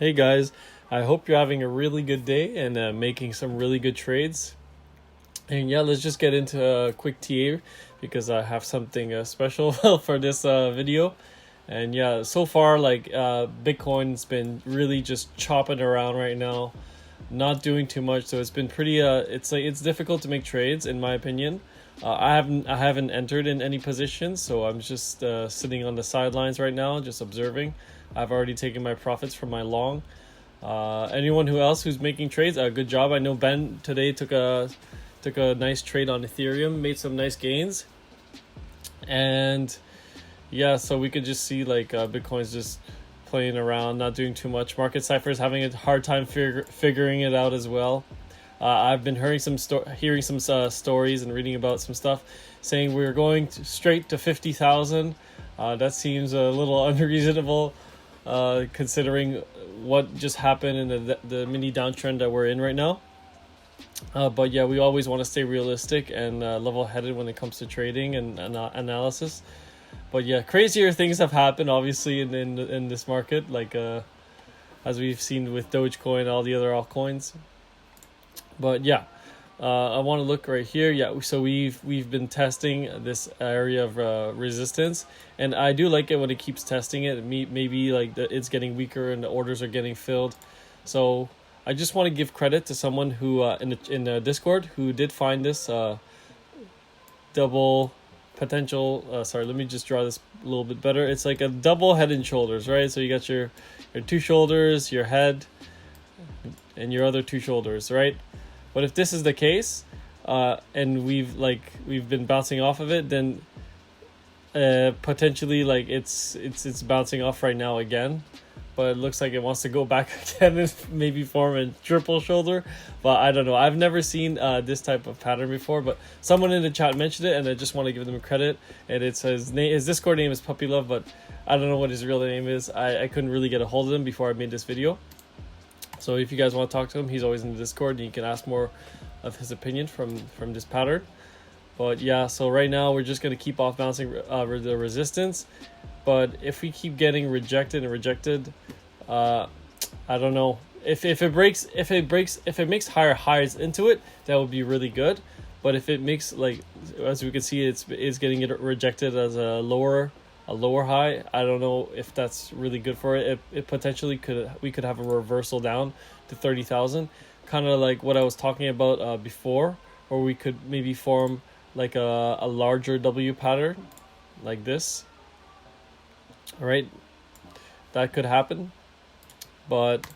Hey guys, I hope you're having a really good day and making some really good trades. And yeah, let's just get into a quick TA because I have something special for this video. And yeah, so far, Bitcoin's been really just chopping around right now, not doing too much. So it's been pretty. It's difficult to make trades in my opinion. I haven't entered in any positions, so I'm just sitting on the sidelines right now, just observing. I've already taken my profits from my long. Anyone who's making trades, good job. I know Ben today took a nice trade on Ethereum, made some nice gains, and yeah, so we could just see Bitcoin's just playing around, not doing too much. Market Cypher's having a hard time figuring it out as well. I've been hearing some stories and reading about some stuff saying we're going straight to 50,000. That seems a little unreasonable, considering what just happened in the mini downtrend that we're in right now. But yeah, we always want to stay realistic and level-headed when it comes to trading and analysis. But yeah, crazier things have happened obviously in this market, as we've seen with Dogecoin and all the other altcoins. But yeah, I want to look right here. Yeah, so we've been testing this area of resistance, and I do like it when it keeps testing it. Maybe it's getting weaker and the orders are getting filled. So I just want to give credit to someone who in the Discord who did find this double potential. Sorry, let me just draw this a little bit better. It's like a double head and shoulders, right? So you got your two shoulders, your head, and your other two shoulders, right? But if this is the case, and we've been bouncing off of it, then potentially it's bouncing off right now again. But it looks like it wants to go back again and maybe form a triple shoulder. But I don't know. I've never seen this type of pattern before. But someone in the chat mentioned it, and I just want to give them credit. And it says his Discord name is Puppy Love, but I don't know what his real name is. I couldn't really get a hold of him before I made this video. So if you guys want to talk to him, he's always in the Discord, and you can ask more of his opinion from this pattern. But yeah, so right now we're just going to keep off bouncing the resistance. But if we keep getting rejected, I don't know. If it makes higher highs into it, that would be really good. But if it makes, as we can see, it's getting it rejected as a lower high. I don't know if that's really good for it. It potentially we could have a reversal down to 30,000, kind of like what I was talking about before, or we could maybe form like a larger W pattern like this. All right, that could happen, but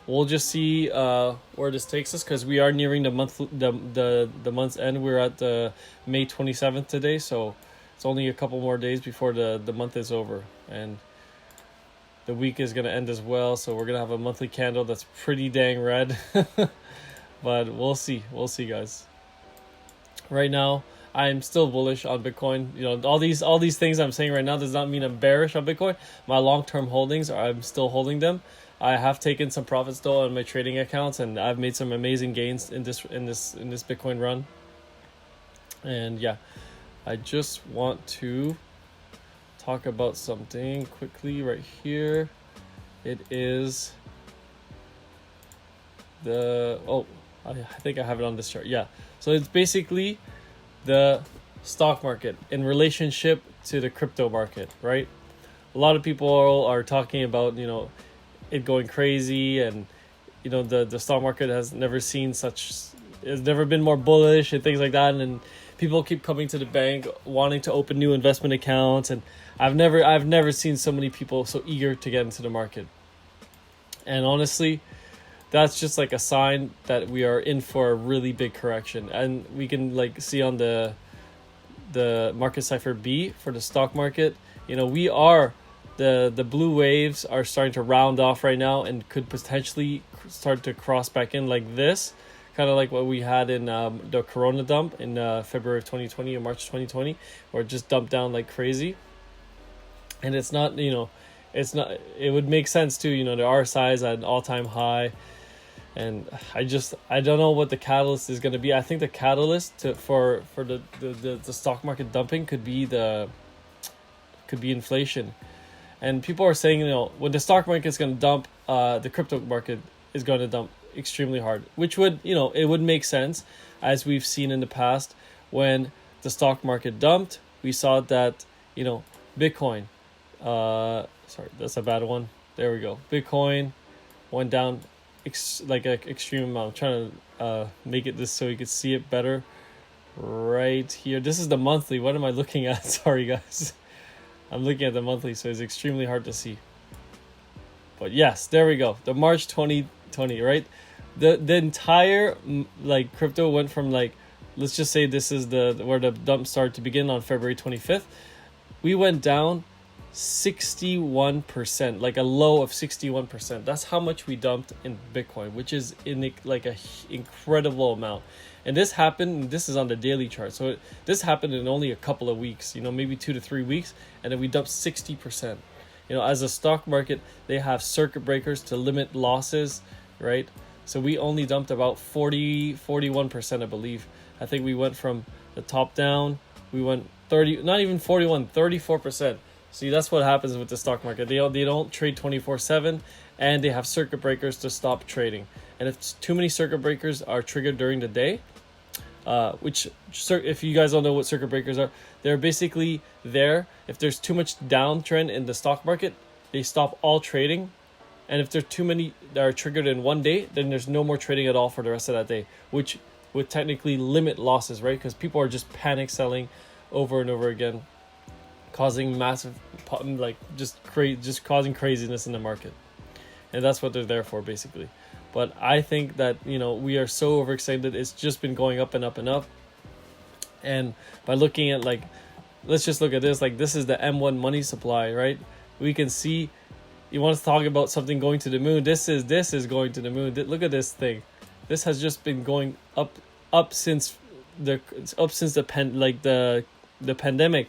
we'll just see where this takes us, because we are nearing the month's end. We're at the May 27th today, so it's only a couple more days before the month is over, and the week is going to end as well. So we're going to have a monthly candle that's pretty dang red. But we'll see, guys. Right now, I'm still bullish on Bitcoin. You know, all these things I'm saying right now does not mean I'm bearish on Bitcoin. My long-term holdings, I'm still holding them. I have taken some profits though on my trading accounts, and I've made some amazing gains in this Bitcoin run. And yeah, I just want to talk about something quickly right here. It is I think I have it on this chart. Yeah, so it's basically the stock market in relationship to the crypto market, right? A lot of people are talking about, it going crazy, and the stock market has never been more bullish and things like that, and people keep coming to the bank wanting to open new investment accounts, and I've never seen so many people so eager to get into the market. And honestly, that's just like a sign that we are in for a really big correction. And we can see on the market cipher B for the stock market, we are the blue waves are starting to round off right now, and could potentially start to cross back in like this, kind of like what we had in the Corona dump in February of 2020 or March 2020, where it just dumped down like crazy. And it's not, it would make sense too, the RSI is at an all-time high. And I don't know what the catalyst is going to be. I think the catalyst for the stock market dumping could be inflation. And people are saying, when the stock market is going to dump, the crypto market is going to dump extremely hard, which would, it would make sense, as we've seen in the past. When the stock market dumped, we saw that, Bitcoin, sorry, that's a bad one. There we go. Bitcoin went down like an extreme amount. I'm trying to make it this so you can see it better right here. This is the monthly. What am I looking at? Sorry, guys. I'm looking at the monthly, so it's extremely hard to see. But yes, there we go. The March 2020, right? The entire crypto went from let's just say this is where the dump started to begin on February 25th. We went down 61%, like a low of 61%. That's how much we dumped in Bitcoin, which is in a incredible amount. And this happened, this is on the daily chart. So this happened in only a couple of weeks, maybe 2 to 3 weeks. And then we dumped 60%. As a stock market, they have circuit breakers to limit losses, right? So we only dumped about 41%, I believe. I think we went from the top down, we went 30, not even 41, 34%. See, that's what happens with the stock market. They don't trade 24/7, and they have circuit breakers to stop trading. And if too many circuit breakers are triggered during the day, which if you guys don't know what circuit breakers are, they're basically there. If there's too much downtrend in the stock market, they stop all trading. And if there's too many that are triggered in one day, then there's no more trading at all for the rest of that day, which would technically limit losses, right? Because people are just panic selling over and over again, causing massive, just causing craziness in the market. And that's what they're there for, basically. But I think that, we are so overexcited. It's just been going up and up and up. And by looking at let's just look at this. This is the M1 money supply, right? We can see, you want to talk about something going to the moon. This is going to the moon. Look at this thing. This has just been going up since the pandemic.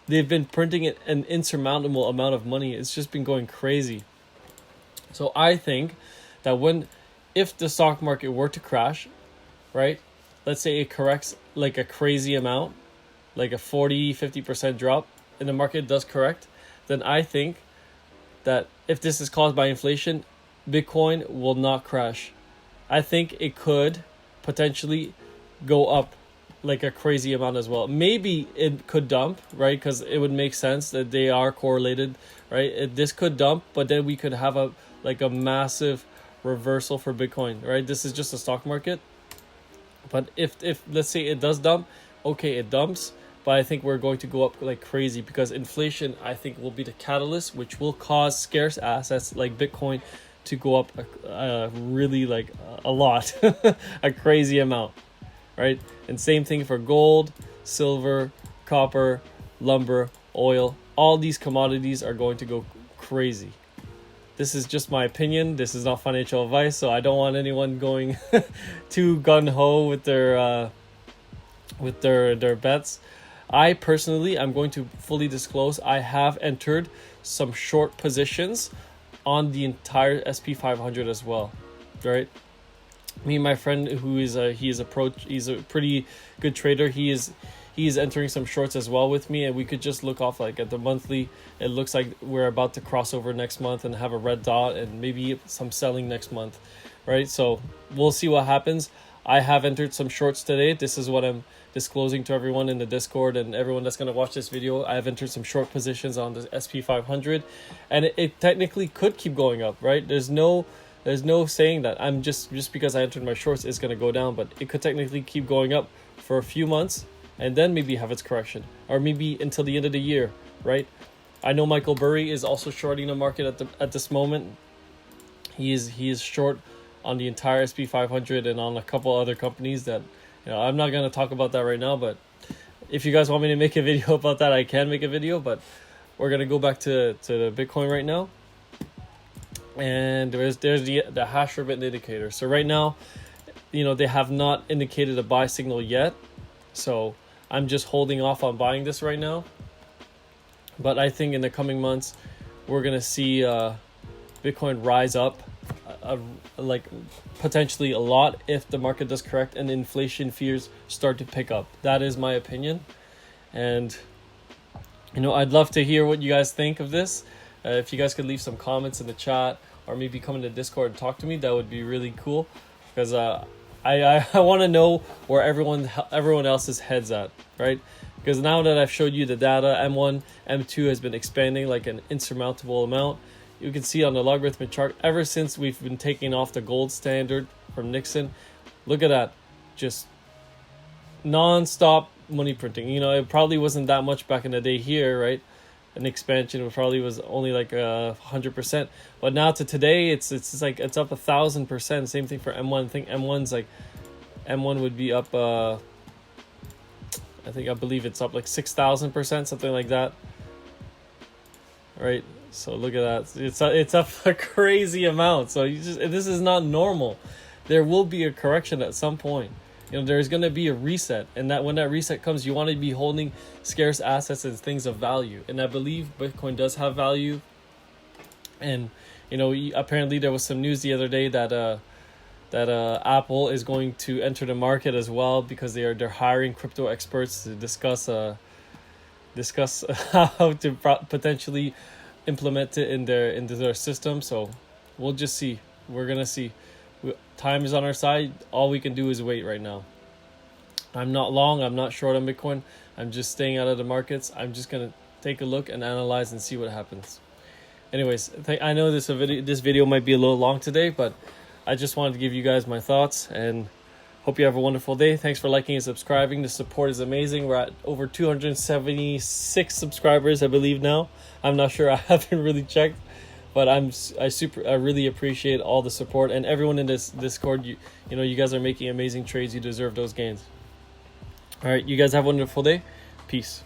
They've been printing an insurmountable amount of money. It's just been going crazy. So I think that if the stock market were to crash, right? Let's say it corrects like a crazy amount, like a 40-50% drop, and the market does correct, then I think that if this is caused by inflation, Bitcoin will not crash. I think it could potentially go up like a crazy amount as well. Maybe it could dump, right? Because it would make sense that they are correlated, right? This could dump, but then we could have a massive reversal for Bitcoin, right? This is just a stock market. But if let's say it does dump, okay, it dumps, but I think we're going to go up like crazy because inflation, I think, will be the catalyst, which will cause scarce assets like Bitcoin to go up really a lot, a crazy amount, right? And same thing for gold, silver, copper, lumber, oil. All these commodities are going to go crazy. This is just my opinion. This is not financial advice, so I don't want anyone going too gung-ho with their bets. I personally, I'm going to fully disclose, I have entered some short positions on the entire SP 500 as well, right? Me and my friend, who is he's a pretty good trader. He is entering some shorts as well with me, and we could just look off at the monthly. It looks like we're about to cross over next month and have a red dot, and maybe some selling next month, right? So we'll see what happens. I have entered some shorts today. This is what I'm disclosing to everyone in the Discord and everyone that's going to watch this video. I have entered some short positions on the SP 500, and it technically could keep going up, right? There's no saying that I'm just because I entered my shorts it's going to go down, but it could technically keep going up for a few months and then maybe have its correction, or maybe until the end of the year, right? I know Michael Burry is also shorting the market at this moment. He is short on the entire SP 500 and on a couple other companies that, I'm not going to talk about that right now, but if you guys want me to make a video about that, I can make a video, but we're going to go back to the Bitcoin right now. And there's the hash rate indicator. So right now, they have not indicated a buy signal yet. So I'm just holding off on buying this right now. But I think in the coming months, we're going to see Bitcoin rise up potentially a lot if the market does correct and inflation fears start to pick up. That is my opinion. And, I'd love to hear what you guys think of this. If you guys could leave some comments in the chat or maybe come into Discord and talk to me, that would be really cool, because I want to know where everyone else's heads at, right? Because now that I've showed you the data, M1, M2 has been expanding like an insurmountable amount. You can see on the logarithmic chart, ever since we've been taking off the gold standard from Nixon, look at that, just non-stop money printing. You know, it probably wasn't that much back in the day here, right? An expansion probably was only like 100%, but now to today it's like it's up 1,000%. Same thing for M1. I think M1 would be up I believe it's up like 6,000%, something like that, right? So look at that, it's up a crazy amount. So this is not normal. There will be a correction at some point. You know, there's going to be a reset, and that when that reset comes, you want to be holding scarce assets and things of value. And I believe Bitcoin does have value. And you know, apparently there was some news the other day that Apple is going to enter the market as well, because they're hiring crypto experts to discuss how to potentially implement it into their system. So we'll just see. We're gonna see. Time is on our side. All we can do is wait right now. I'm not long. I'm not short on Bitcoin. I'm just staying out of the markets. I'm just gonna take a look and analyze and see what happens. Anyways, I know this video might be a little long today, but I just wanted to give you guys my thoughts, and hope you have a wonderful day. Thanks for liking and subscribing. The support is amazing. We're at over 276 subscribers, I believe now. I'm not sure. I haven't really checked. But I really appreciate all the support, and everyone in this Discord. You know, you guys are making amazing trades. You deserve those gains. All right, you guys have a wonderful day. Peace.